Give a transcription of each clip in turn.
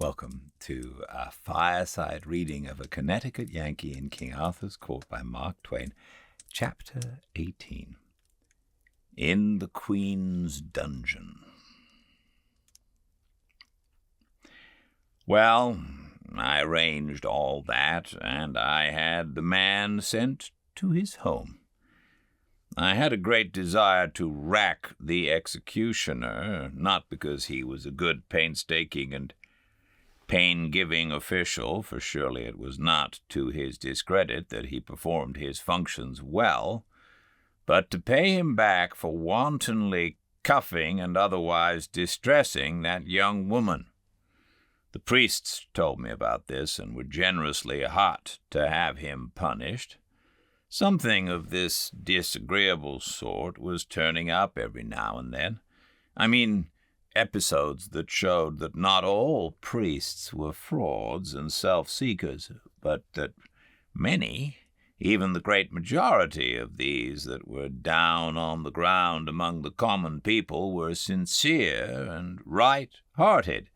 Welcome to a Fireside Reading of A Connecticut Yankee in King Arthur's Court by Mark Twain, Chapter 18. In the Queen's Dungeon. Well, I arranged all that, and I had the man sent to his home. I had a great desire to rack the executioner, not because he was a good, painstaking, and pain-giving official, for surely it was not to his discredit that he performed his functions well, but to pay him back for wantonly cuffing and otherwise distressing that young woman. The priests told me about this and were generously hot to have him punished. Something of this disagreeable sort was turning up every now and then. I mean, episodes that showed that not all priests were frauds and self-seekers, but that many, even the great majority of these that were down on the ground among the common people, were sincere and right-hearted,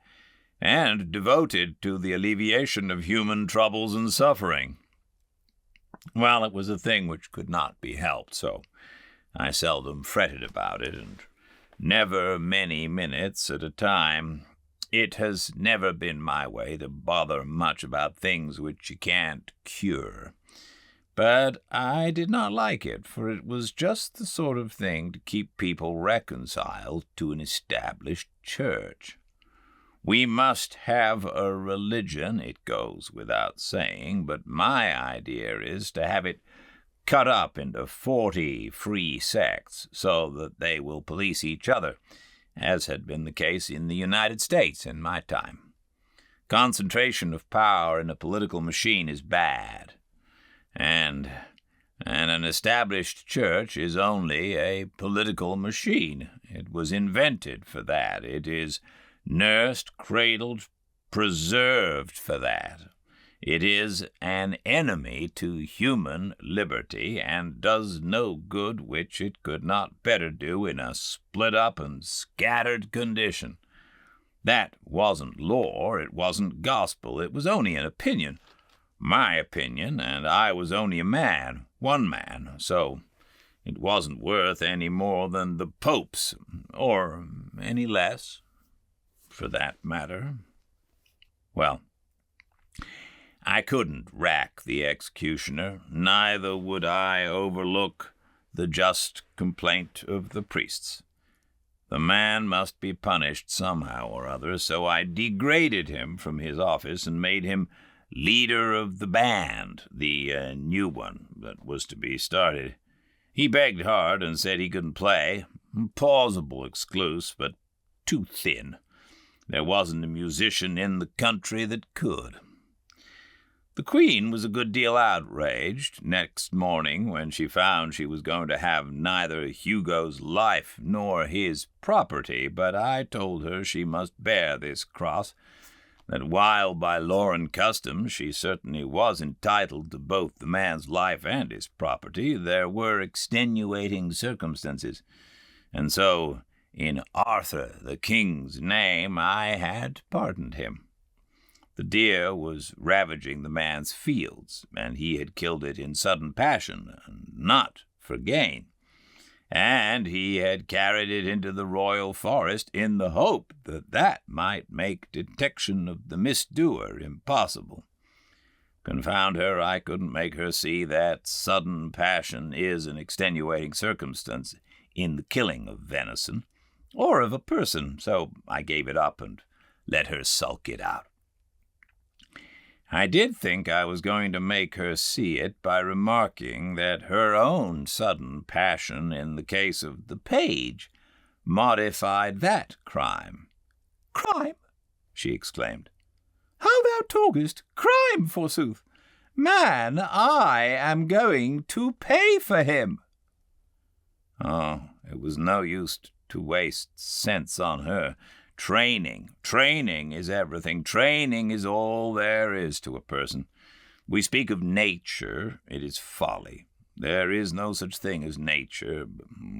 and devoted to the alleviation of human troubles and suffering. Well, it was a thing which could not be helped, so I seldom fretted about it, and never many minutes at a time. It has never been my way to bother much about things which you can't cure. But I did not like it, for it was just the sort of thing to keep people reconciled to an established church. We must have a religion, it goes without saying, but my idea is to have it cut up into 40 free sects so that they will police each other, as had been the case in the United States in my time. Concentration of power in a political machine is bad, and an established church is only a political machine. It was invented for that. It is nursed, cradled, preserved for that. It is an enemy to human liberty, and does no good which it could not better do in a split-up and scattered condition. That wasn't law, it wasn't gospel, it was only an opinion. My opinion, and I was only a man, one man, so it wasn't worth any more than the Pope's, or any less, for that matter. Well, I couldn't rack the executioner, neither would I overlook the just complaint of the priests. The man must be punished somehow or other, so I degraded him from his office and made him leader of the band, the new one that was to be started. He begged hard and said he couldn't play. Plausible excuse, but too thin. There wasn't a musician in the country that could. The Queen was a good deal outraged next morning when she found she was going to have neither Hugo's life nor his property, but I told her she must bear this cross, that while by law and custom she certainly was entitled to both the man's life and his property, there were extenuating circumstances, and so, in Arthur the King's name, I had pardoned him. The deer was ravaging the man's fields, and he had killed it in sudden passion, not for gain. And he had carried it into the royal forest in the hope that that might make detection of the misdoer impossible. Confound her, I couldn't make her see that sudden passion is an extenuating circumstance in the killing of venison, or of a person, so I gave it up and let her sulk it out. I did think I was going to make her see it by remarking that her own sudden passion in the case of the page modified that crime. "Crime!" she exclaimed. "How thou talkest! Crime, forsooth! Man, I am going to pay for him." Oh, it was no use to waste sense on her. Training is everything. Training is all there is to a person. We speak of nature. It is folly. There is no such thing as nature.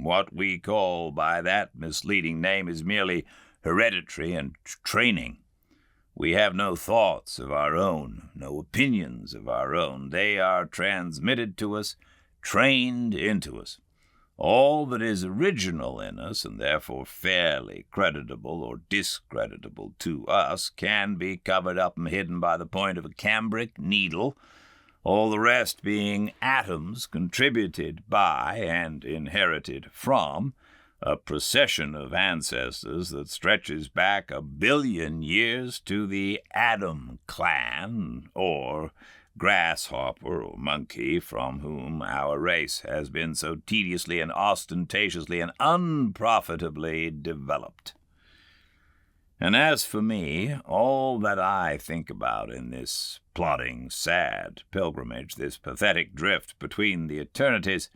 What we call by that misleading name is merely hereditary and training. We have no thoughts of our own, no opinions of our own. They are transmitted to us, trained into us. All that is original in us, and therefore fairly creditable or discreditable to us, can be covered up and hidden by the point of a cambric needle, all the rest being atoms contributed by and inherited from a procession of ancestors that stretches back 1 billion years to the Adam clan, or grasshopper or monkey, from whom our race has been so tediously and ostentatiously and unprofitably developed. And as for me, all that I think about in this plodding, sad pilgrimage, this pathetic drift between the eternities,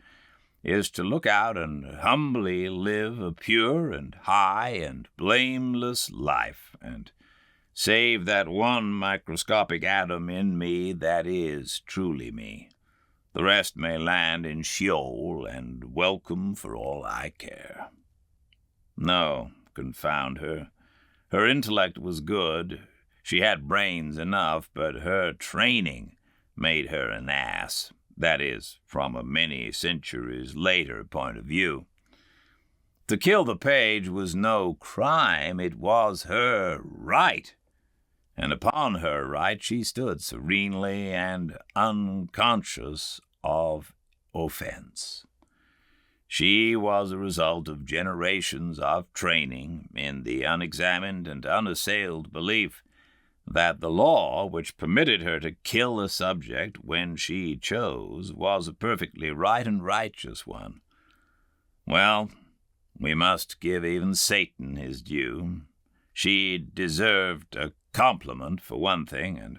is to look out and humbly live a pure and high and blameless life, and save that one microscopic atom in me that is truly me. The rest may land in Sheol and welcome for all I care. No, confound her. Her intellect was good. She had brains enough, but her training made her an ass. That is, from a many centuries later point of view. To kill the page was no crime, it was her right. And upon her right she stood serenely and unconscious of offense. She was a result of generations of training in the unexamined and unassailed belief that the law which permitted her to kill a subject when she chose was a perfectly right and righteous one. Well, we must give even Satan his due. She deserved a compliment for one thing, and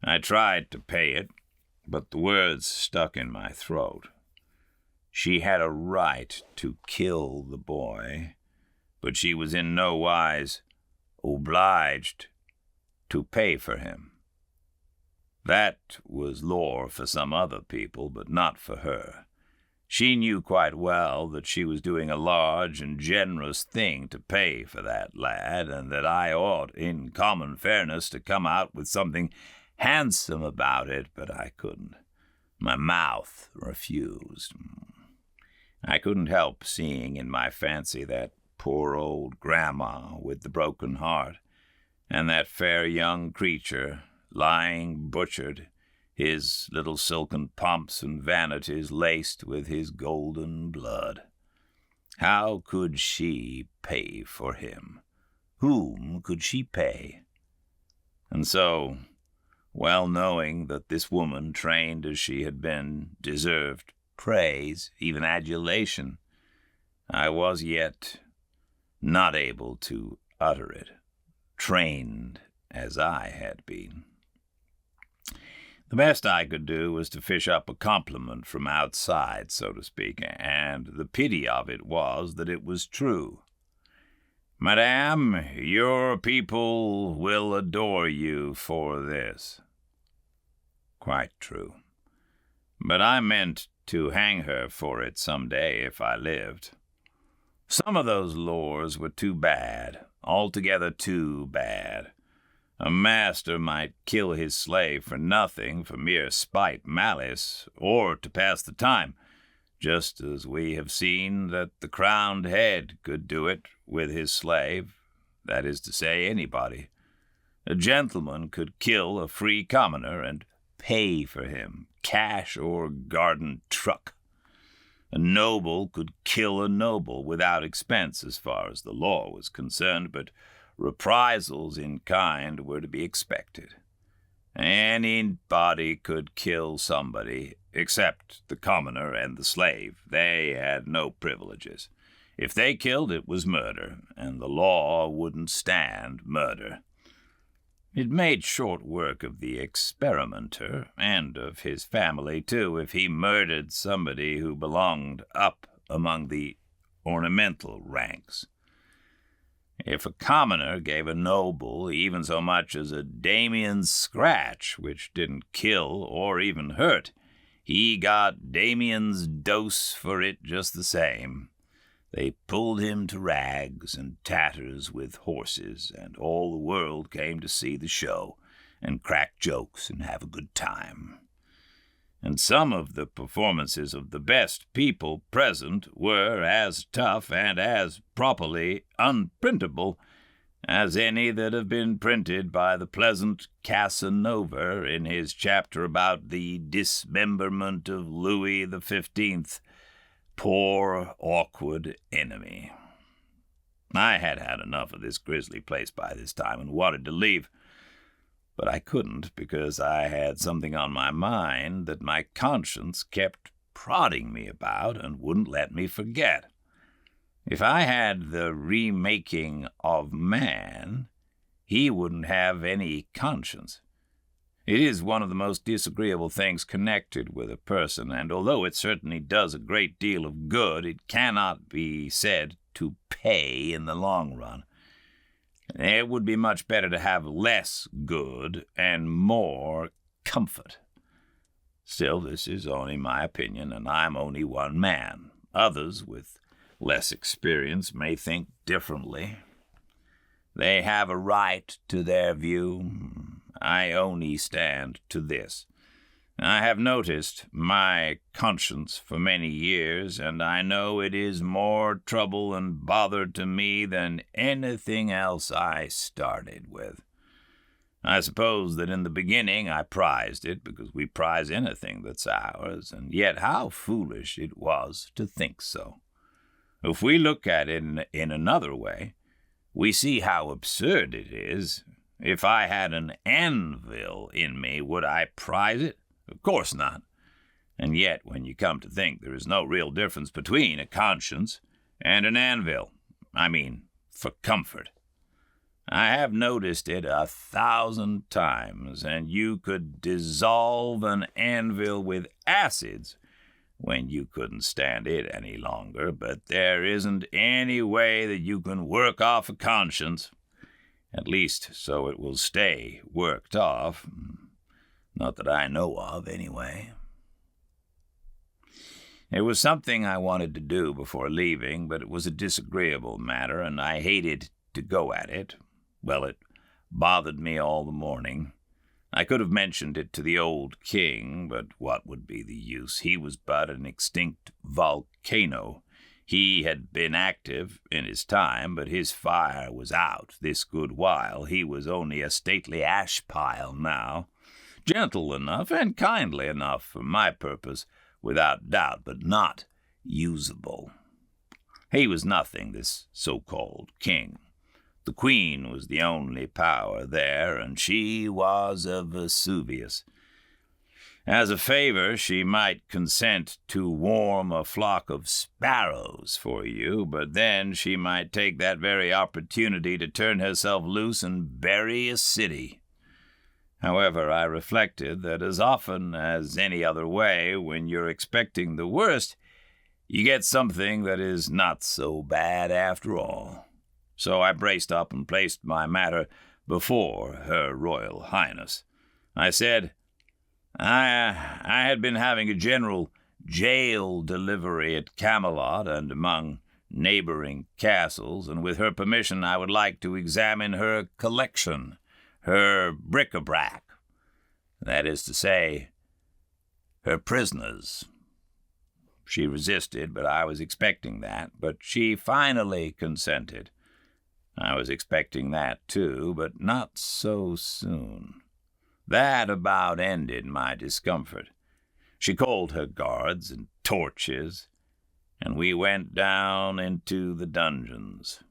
I tried to pay it, but the words stuck in my throat. She had a right to kill the boy, but she was in no wise obliged to pay for him. That was lore for some other people, but not for her. She knew quite well that she was doing a large and generous thing to pay for that lad, and that I ought, in common fairness, to come out with something handsome about it, but I couldn't. My mouth refused. I couldn't help seeing in my fancy that poor old grandma with the broken heart, and that fair young creature lying butchered, his little silken pomps and vanities laced with his golden blood. How could she pay for him? Whom could she pay? And so, well knowing that this woman, trained as she had been, deserved praise, even adulation, I was yet not able to utter it, trained as I had been. The best I could do was to fish up a compliment from outside, so to speak, and the pity of it was that it was true. "Madame, your people will adore you for this." Quite true. But I meant to hang her for it some day if I lived. Some of those lures were too bad, altogether too bad. A master might kill his slave for nothing, for mere spite, malice, or to pass the time, just as we have seen that the crowned head could do it with his slave, that is to say, anybody. A gentleman could kill a free commoner and pay for him, cash or garden truck. A noble could kill a noble without expense as far as the law was concerned, but reprisals in kind were to be expected. Anybody could kill somebody, except the commoner and the slave. They had no privileges. If they killed, it was murder, and the law wouldn't stand murder. It made short work of the experimenter, and of his family, too, if he murdered somebody who belonged up among the ornamental ranks. If a commoner gave a noble even so much as a Damien's scratch, which didn't kill or even hurt, he got Damien's dose for it just the same. They pulled him to rags and tatters with horses, and all the world came to see the show and crack jokes and have a good time. And some of the performances of the best people present were as tough and as properly unprintable as any that have been printed by the pleasant Casanova in his chapter about the dismemberment of Louis XV, poor, awkward enemy. I had had enough of this grisly place by this time and wanted to leave, but I couldn't because I had something on my mind that my conscience kept prodding me about and wouldn't let me forget. If I had the remaking of man, he wouldn't have any conscience. It is one of the most disagreeable things connected with a person, and although it certainly does a great deal of good, it cannot be said to pay in the long run. It would be much better to have less good and more comfort. Still, this is only my opinion, and I'm only one man. Others, with less experience, may think differently. They have a right to their view. I only stand to this. I have noticed my conscience for many years, and I know it is more trouble and bother to me than anything else I started with. I suppose that in the beginning I prized it, because we prize anything that's ours, and yet how foolish it was to think so. If we look at it in another way, we see how absurd it is. If I had an anvil in me, would I prize it? Of course not. And yet, when you come to think, there is no real difference between a conscience and an anvil. I mean, for comfort. I have noticed it 1,000 times, and you could dissolve an anvil with acids when you couldn't stand it any longer, but there isn't any way that you can work off a conscience. At least, so it will stay worked off. Not that I know of, anyway. It was something I wanted to do before leaving, but it was a disagreeable matter, and I hated to go at it. Well, it bothered me all the morning. I could have mentioned it to the old king, but what would be the use? He was but an extinct volcano. He had been active in his time, but his fire was out this good while. He was only a stately ash pile now. Gentle enough and kindly enough for my purpose, without doubt, but not usable. He was nothing, this so-called king. The queen was the only power there, and she was a Vesuvius. As a favor, she might consent to warm a flock of sparrows for you, but then she might take that very opportunity to turn herself loose and bury a city. However, I reflected that as often as any other way, when you're expecting the worst, you get something that is not so bad after all. So I braced up and placed my matter before Her Royal Highness. I said, I had been having a general jail delivery at Camelot and among neighboring castles, and with her permission I would like to examine her collection, her bric-a-brac, that is to say, her prisoners. She resisted, but I was expecting that, but she finally consented. I was expecting that, too, but not so soon. That about ended my discomfort. She called her guards and torches, and we went down into the dungeons.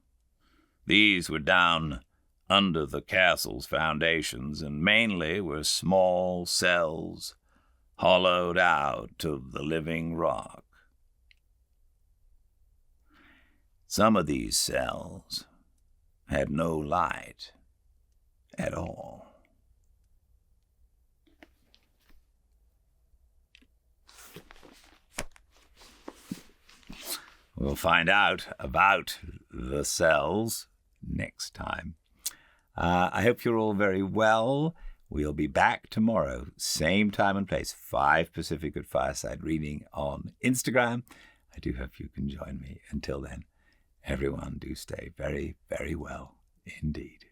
These were down under the castle's foundations, and mainly were small cells hollowed out of the living rock. Some of these cells had no light at all. We'll find out about the cells next time. I hope you're all very well. We'll be back tomorrow, same time and place, 5 Pacific at Fireside Reading on Instagram. I do hope you can join me. Until then, everyone do stay very, very well indeed.